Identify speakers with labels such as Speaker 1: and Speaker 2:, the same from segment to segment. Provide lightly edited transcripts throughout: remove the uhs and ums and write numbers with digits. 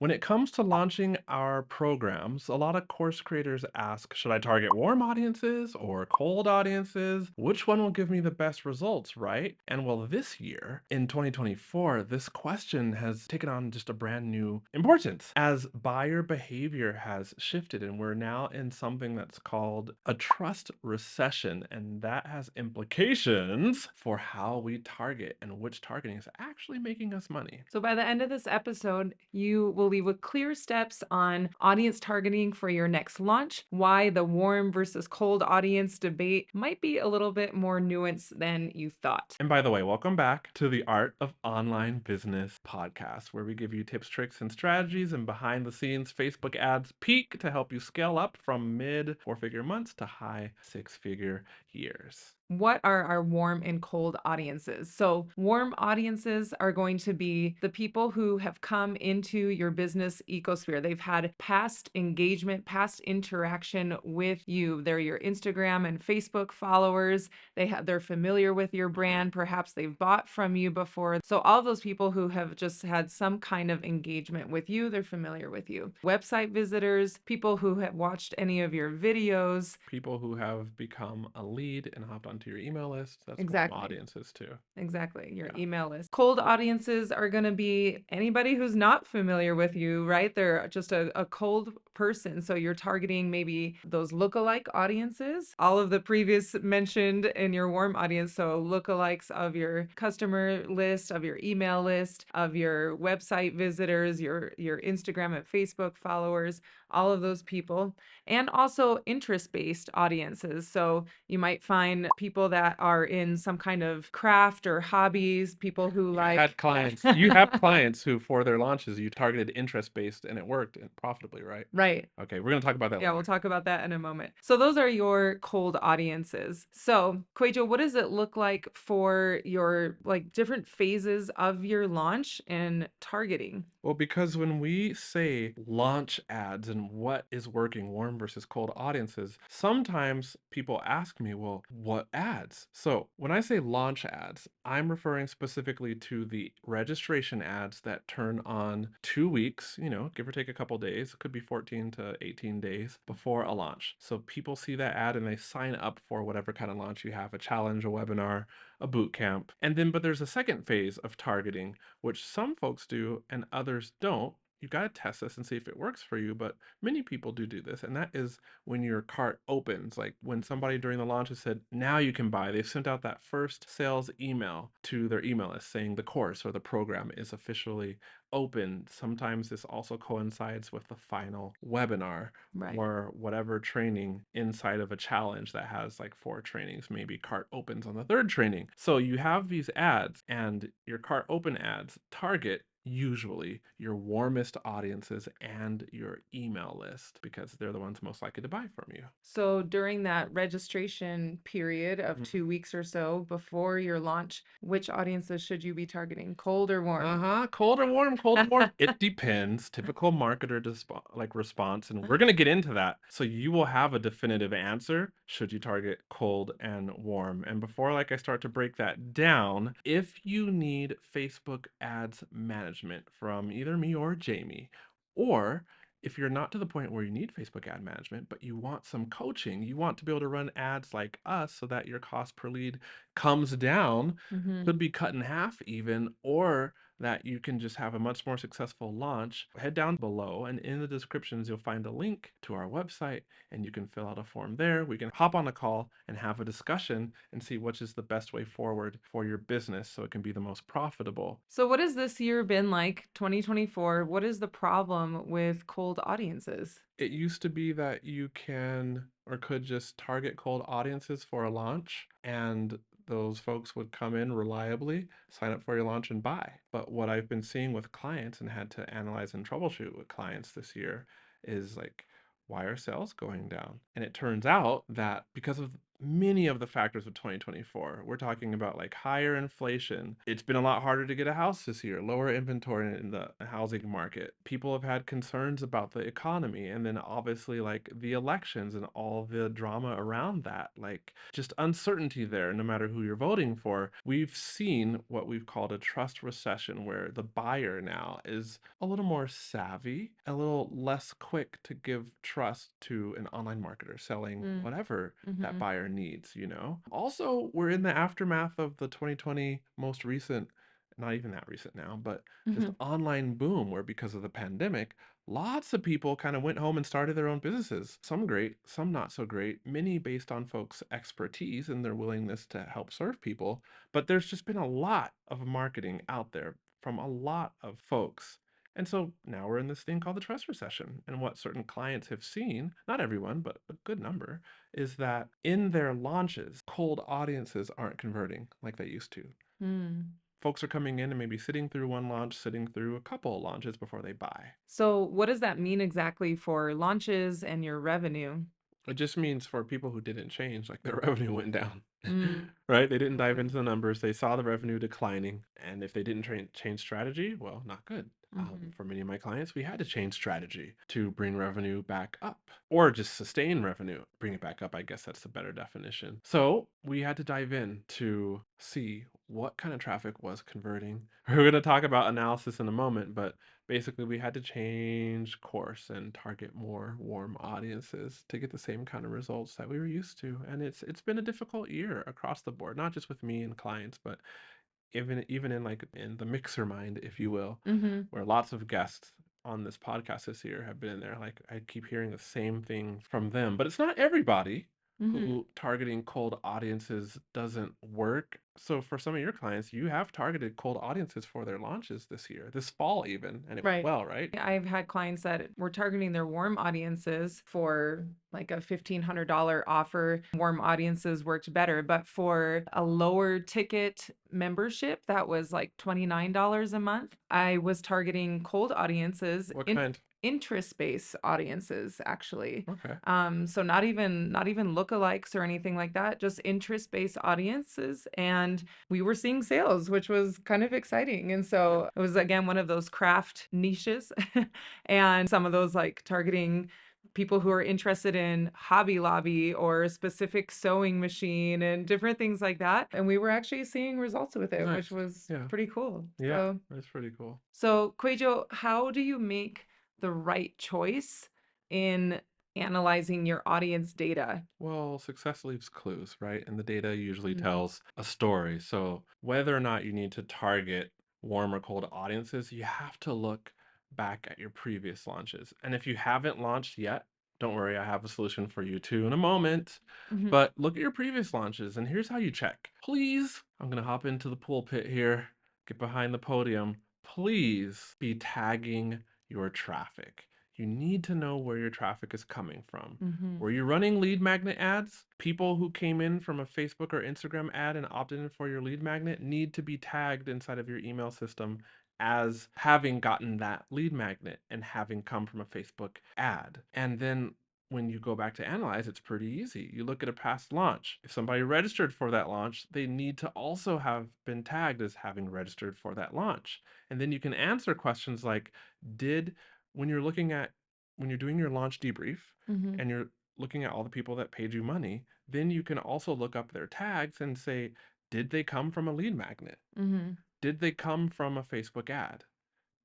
Speaker 1: When it comes to launching our programs, a lot of course creators ask, should I target warm audiences or cold audiences? Which one will give me the best results, right? And well, this year in 2024, this question has taken on just a brand new importance as buyer behavior has shifted, and we're now in something that's called a trust recession. And that has implications for how we target and which targeting is actually making us money.
Speaker 2: So by the end of this episode, you will leave with clear steps on audience targeting for your next launch, why the warm versus cold audience debate might be a little bit more nuanced than you thought.
Speaker 1: And by the way, welcome back to the Art of Online Business podcast, where we give you tips, tricks, and strategies and behind the scenes Facebook ads peak to help you scale up from mid 4-figure months to high 6-figure years.
Speaker 2: What are our warm and cold audiences? So, warm audiences are going to be the people who have come into your business ecosphere. They've had past engagement, past interaction with you. They're your Instagram and Facebook followers. They're familiar with your brand. Perhaps they've bought from you before. So, all those people who have just had some kind of engagement with you, they're familiar with you. Website visitors, people who have watched any of your videos.
Speaker 1: People who have become a lead and hopped onto your email list, that's warm
Speaker 2: Exactly.
Speaker 1: audiences too.
Speaker 2: Exactly, your
Speaker 1: Yeah.
Speaker 2: email list. Cold audiences are going to be anybody who's not familiar with you, right? They're just a cold person. So you're targeting maybe those lookalike audiences, all of the previous mentioned in your warm audience. So lookalikes of your customer list, of your email list, of your website visitors, your Instagram and Facebook followers, all of those people. And also interest-based audiences. So you might find people that are in some kind of craft or hobbies, people who like
Speaker 1: You have clients who, for their launches, you targeted interest based and it worked and profitably, right?
Speaker 2: right.
Speaker 1: Okay, we're going to talk about that
Speaker 2: Yeah, we'll
Speaker 1: later.
Speaker 2: talk about that in a moment. So those are your cold audiences. So, QUAY.jo, what does it look like for your like different phases of your launch and targeting?
Speaker 1: Well, because when we say launch ads and what is working, warm versus cold audiences, sometimes people ask me, well, what ads? So when I say launch ads, I'm referring specifically to the registration ads that turn on 2 weeks, give or take a couple days, it could be 14 to 18 days before a launch. So people see that ad and they sign up for whatever kind of launch you have, a challenge, a webinar, a boot camp. And then, but there's a second phase of targeting which some folks do and others don't. You got to test this and see if it works for you, but many people do this, and that is when your cart opens. Like when somebody during the launch has said, now you can buy, they've sent out that first sales email to their email list saying the course or the program is officially open. Sometimes this also coincides with the final webinar
Speaker 2: Right.
Speaker 1: or whatever training inside of a challenge that has like 4 trainings. Maybe cart opens on the third training. So you have these ads, and your cart open ads target usually your warmest audiences and your email list because they're the ones most likely to buy from you.
Speaker 2: So during that registration period of
Speaker 1: Mm.
Speaker 2: 2 weeks or so before your launch, which audiences should you be targeting? Cold or warm?
Speaker 1: Uh-huh. Cold or warm, cold or warm. It depends. Typical marketer response, and we're gonna get into that. So you will have a definitive answer should you target cold and warm. And before like I start to break that down, if you need Facebook ads management from either me or Jamie, or if you're not to the point where you need Facebook ad management, but you want some coaching, you want to be able to run ads like us so that your cost per lead comes down,
Speaker 2: Mhm.
Speaker 1: could be cut in half even, or that you can just have a much more successful launch, head down below and in the descriptions, you'll find a link to our website and you can fill out a form there. We can hop on a call and have a discussion and see which is the best way forward for your business so it can be the most profitable.
Speaker 2: So what has this year been like, 2024? What is the problem with cold audiences?
Speaker 1: It used to be that you can or could just target cold audiences for a launch and those folks would come in reliably, sign up for your launch and buy. But what I've been seeing with clients and had to analyze and troubleshoot with clients this year is like, why are sales going down? And it turns out that because of many of the factors of 2024. We're talking about like higher inflation. It's been a lot harder to get a house this year, lower inventory in the housing market. People have had concerns about the economy, and then obviously like the elections and all the drama around that, like just uncertainty there, no matter who you're voting for. We've seen what we've called a trust recession, where the buyer now is a little more savvy, a little less quick to give trust to an online marketer selling
Speaker 2: Mm.
Speaker 1: whatever that
Speaker 2: Mhm.
Speaker 1: buyer needs, you know? Also, we're in the aftermath of the 2020 most recent, not even that recent now, but just
Speaker 2: Mhm.
Speaker 1: online boom where because of the pandemic, lots of people kind of went home and started their own businesses. Some great, some not so great, many based on folks' expertise and their willingness to help serve people. But there's just been a lot of marketing out there from a lot of folks. And so now we're in this thing called the trust recession. And what certain clients have seen, not everyone, but a good number, is that in their launches, cold audiences aren't converting like they used to.
Speaker 2: Mm.
Speaker 1: Folks are coming in and maybe sitting through one launch, sitting through a couple launches before they buy.
Speaker 2: So, what does that mean exactly for launches and your revenue?
Speaker 1: It just means for people who didn't change, like their revenue went down,
Speaker 2: Mm.
Speaker 1: right? They didn't dive into the numbers. They saw the revenue declining. And if they didn't change strategy, well, not good.
Speaker 2: Mhm.
Speaker 1: For many of my clients, we had to change strategy to bring revenue back up or just sustain revenue, bring it back up. I guess that's the better definition. So we had to dive in to see what kind of traffic was converting. We're going to talk about analysis in a moment, but basically we had to change course and target more warm audiences to get the same kind of results that we were used to. And it's been a difficult year across the board, not just with me and clients, but even in like in the mixer mind, if you will,
Speaker 2: Mhm.
Speaker 1: where lots of guests on this podcast this year have been in there. Like I keep hearing the same thing from them, but it's not everybody
Speaker 2: Mhm.
Speaker 1: who targeting cold audiences doesn't work. So for some of your clients, you have targeted cold audiences for their launches this year, this fall even, and it went
Speaker 2: Right.
Speaker 1: well, right?
Speaker 2: I've had clients that were targeting their warm audiences for like a $1,500 offer. Warm audiences worked better, but for a lower ticket membership that was like $29 a month, I was targeting cold audiences,
Speaker 1: What kind?
Speaker 2: interest-based audiences actually.
Speaker 1: Okay.
Speaker 2: So not even lookalikes or anything like that, just interest-based audiences. And we were seeing sales, which was kind of exciting. And so it was again one of those craft niches and some of those like targeting people who are interested in Hobby Lobby or a specific sewing machine and different things like that. And we were actually seeing results with it, which
Speaker 1: Nice.
Speaker 2: was
Speaker 1: Yeah.
Speaker 2: pretty cool.
Speaker 1: Yeah. That's pretty cool.
Speaker 2: So QUAY.jo, how do you make the right choice in analyzing your audience data?
Speaker 1: Well, success leaves clues, right? And the data usually
Speaker 2: Mm.
Speaker 1: tells a story. So whether or not you need to target warm or cold audiences, you have to look back at your previous launches. And if you haven't launched yet, don't worry, I have a solution for you too in a moment.
Speaker 2: Mhm.
Speaker 1: But look at your previous launches, and here's how you check. Please, I'm going to hop into the pulpit here, get behind the podium. Please be tagging your traffic. You need to know where your traffic is coming from.
Speaker 2: Mhm.
Speaker 1: Were you running lead magnet ads? People who came in from a Facebook or Instagram ad and opted in for your lead magnet need to be tagged inside of your email system as having gotten that lead magnet and having come from a Facebook ad. And then when you go back to analyze, it's pretty easy. You look at a past launch. If somebody registered for that launch, they need to also have been tagged as having registered for that launch. And then you can answer questions like, did, when you're looking at, when you're doing your launch debrief
Speaker 2: Mhm.
Speaker 1: and you're looking at all the people that paid you money, then you can also look up their tags and say, did they come from a lead magnet?
Speaker 2: Mhm.
Speaker 1: Did they come from a Facebook ad?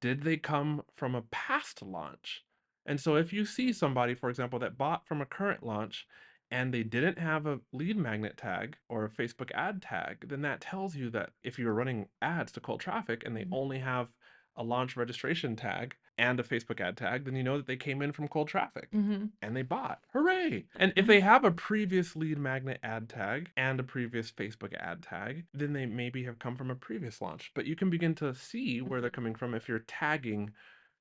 Speaker 1: Did they come from a past launch? And so if you see somebody, for example, that bought from a current launch and they didn't have a lead magnet tag or a Facebook ad tag, then that tells you that if you're running ads to cold traffic and they
Speaker 2: Mhm.
Speaker 1: only have a launch registration tag and a Facebook ad tag, then you know that they came in from cold traffic
Speaker 2: Mhm.
Speaker 1: and they bought. Hooray! And if
Speaker 2: Mhm.
Speaker 1: they have a previous lead magnet ad tag and a previous Facebook ad tag, then they maybe have come from a previous launch. But you can begin to see where they're
Speaker 2: Mhm.
Speaker 1: coming from if you're tagging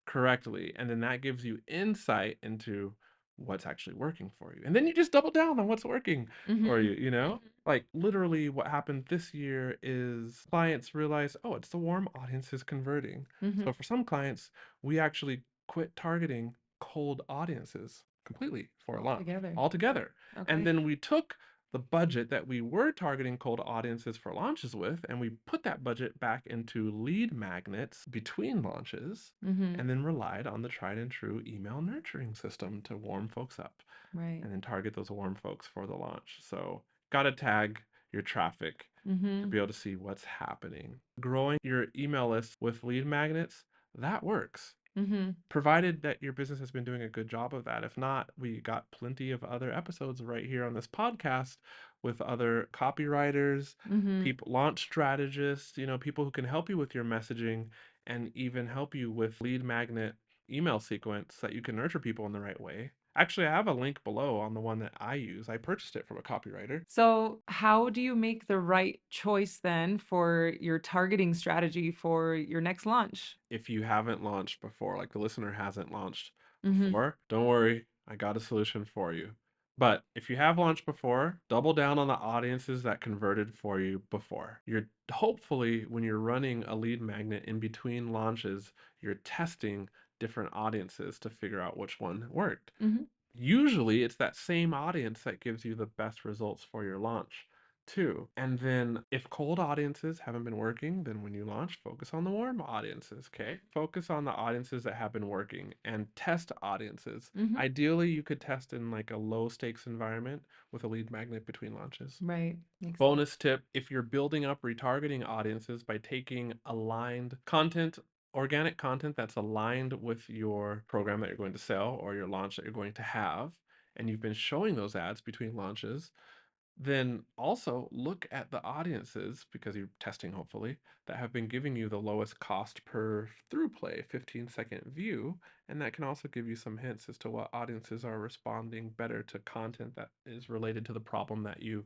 Speaker 1: correctly. And then that gives you insight into what's actually working for you. And then you just double down on what's working for
Speaker 2: Mhm.
Speaker 1: you, you know? Like literally what happened this year is clients realize, oh, it's the warm audience is converting.
Speaker 2: Mhm.
Speaker 1: So for some clients, we actually quit targeting cold audiences completely for a launch
Speaker 2: Altogether.
Speaker 1: altogether. And
Speaker 2: Okay.
Speaker 1: then we took the budget that we were targeting cold audiences for launches with, and we put that budget back into lead magnets between launches,
Speaker 2: Mhm.
Speaker 1: and then relied on the tried and true email nurturing system to warm folks up
Speaker 2: Right.
Speaker 1: and then target those warm folks for the launch. So, gotta tag your traffic to
Speaker 2: Mhm.
Speaker 1: be able to see what's happening. Growing your email list with lead magnets, that works,
Speaker 2: Mhm.
Speaker 1: provided that your business has been doing a good job of that. If not, we got plenty of other episodes right here on this podcast with other copywriters,
Speaker 2: Mhm.
Speaker 1: people, launch strategists, people who can help you with your messaging and even help you with lead magnet email sequence that you can nurture people in the right way. Actually, I have a link below on the one that I use. I purchased it from a copywriter.
Speaker 2: So, how do you make the right choice then for your targeting strategy for your next launch?
Speaker 1: If you haven't launched before, like the listener hasn't launched
Speaker 2: Mhm.
Speaker 1: before, don't worry, I got a solution for you. But if you have launched before, double down on the audiences that converted for you before. You're hopefully, when you're running a lead magnet in between launches, you're testing different audiences to figure out which one worked.
Speaker 2: Mhm.
Speaker 1: Usually it's that same audience that gives you the best results for your launch too. And then if cold audiences haven't been working, then when you launch, focus on the warm audiences, okay? Focus on the audiences that have been working and test audiences.
Speaker 2: Mhm.
Speaker 1: Ideally, you could test in like a low stakes environment with a lead magnet between launches.
Speaker 2: Right. Makes sense.
Speaker 1: Bonus tip, if you're building up retargeting audiences by taking aligned content, organic content that's aligned with your program that you're going to sell or your launch that you're going to have, and you've been showing those ads between launches, then also look at the audiences, because you're testing hopefully, that have been giving you the lowest cost per through play, 15-second view. And that can also give you some hints as to what audiences are responding better to content that is related to the problem that you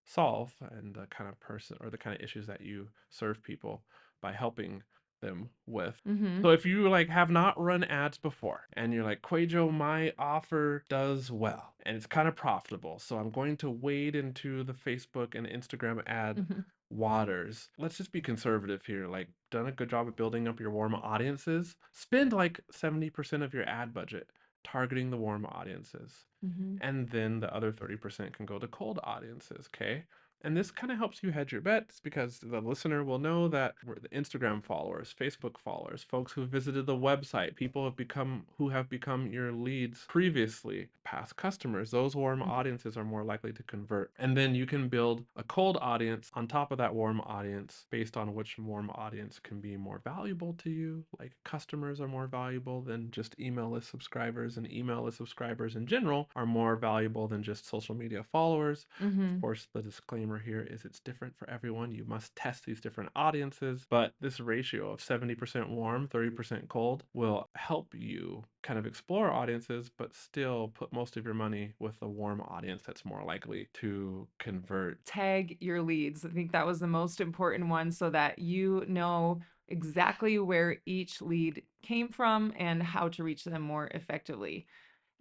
Speaker 1: solve and the kind of person or the kind of issues that you serve people by helping them with.
Speaker 2: Mhm.
Speaker 1: So if you like have not run ads before and you're like, QUAY.jo, my offer does well and it's kind of profitable, so I'm going to wade into the Facebook and Instagram ad
Speaker 2: Mhm.
Speaker 1: waters. Let's just be conservative here. Like, done a good job of building up your warm audiences. Spend like 70% of your ad budget targeting the warm audiences,
Speaker 2: Mhm.
Speaker 1: and then the other 30% can go to cold audiences, okay? And this kind of helps you hedge your bets because the listener will know that we're the Instagram followers, Facebook followers, folks who visited the website, people who have become your leads previously, past customers. Those warm
Speaker 2: Mhm.
Speaker 1: audiences are more likely to convert. And then you can build a cold audience on top of that warm audience based on which warm audience can be more valuable to you. Like customers are more valuable than just email list subscribers, and email list subscribers in general are more valuable than just social media followers. Of
Speaker 2: Mhm.
Speaker 1: course, the disclaimer here is it's different for everyone. You must test these different audiences, but this ratio of 70% warm, 30% cold will help you kind of explore audiences, but still put most of your money with the warm audience that's more likely to convert.
Speaker 2: Tag your leads. I think that was the most important one so that you know exactly where each lead came from and how to reach them more effectively.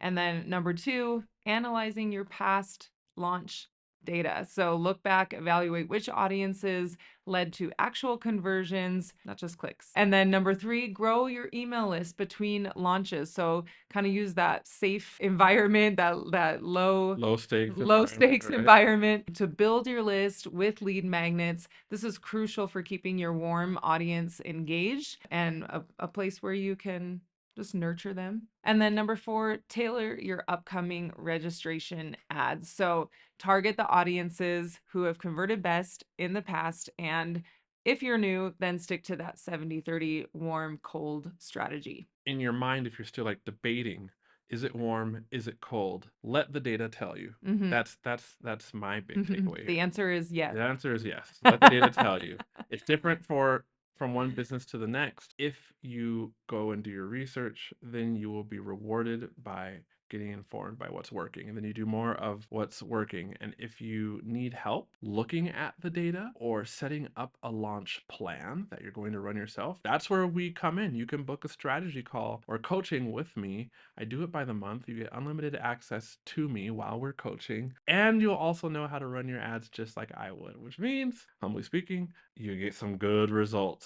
Speaker 2: And then number two, analyzing your past launch data. So look back, evaluate which audiences led to actual conversions, not just clicks. And then number three, grow your email list between launches. So kind of use that safe environment, that
Speaker 1: Low stakes
Speaker 2: low
Speaker 1: environment,
Speaker 2: stakes
Speaker 1: right?
Speaker 2: environment to build your list with lead magnets. This is crucial for keeping your warm audience engaged and a place where you can just nurture them. And then number four, tailor your upcoming registration ads. So target the audiences who have converted best in the past. And if you're new, then stick to that 70-30 warm cold strategy.
Speaker 1: In your mind, if you're still like debating, is it warm, is it cold, let the data tell you.
Speaker 2: Mhm.
Speaker 1: That's my big takeaway
Speaker 2: The
Speaker 1: here.
Speaker 2: answer is yes.
Speaker 1: The answer is yes. Let the data tell you. It's different from one business to the next. If you go and do your research, then you will be rewarded by getting informed by what's working. And then you do more of what's working. And if you need help looking at the data or setting up a launch plan that you're going to run yourself, that's where we come in. You can book a strategy call or coaching with me. I do it by the month. You get unlimited access to me while we're coaching, and you'll also know how to run your ads just like I would, which means, humbly speaking, you get some good results.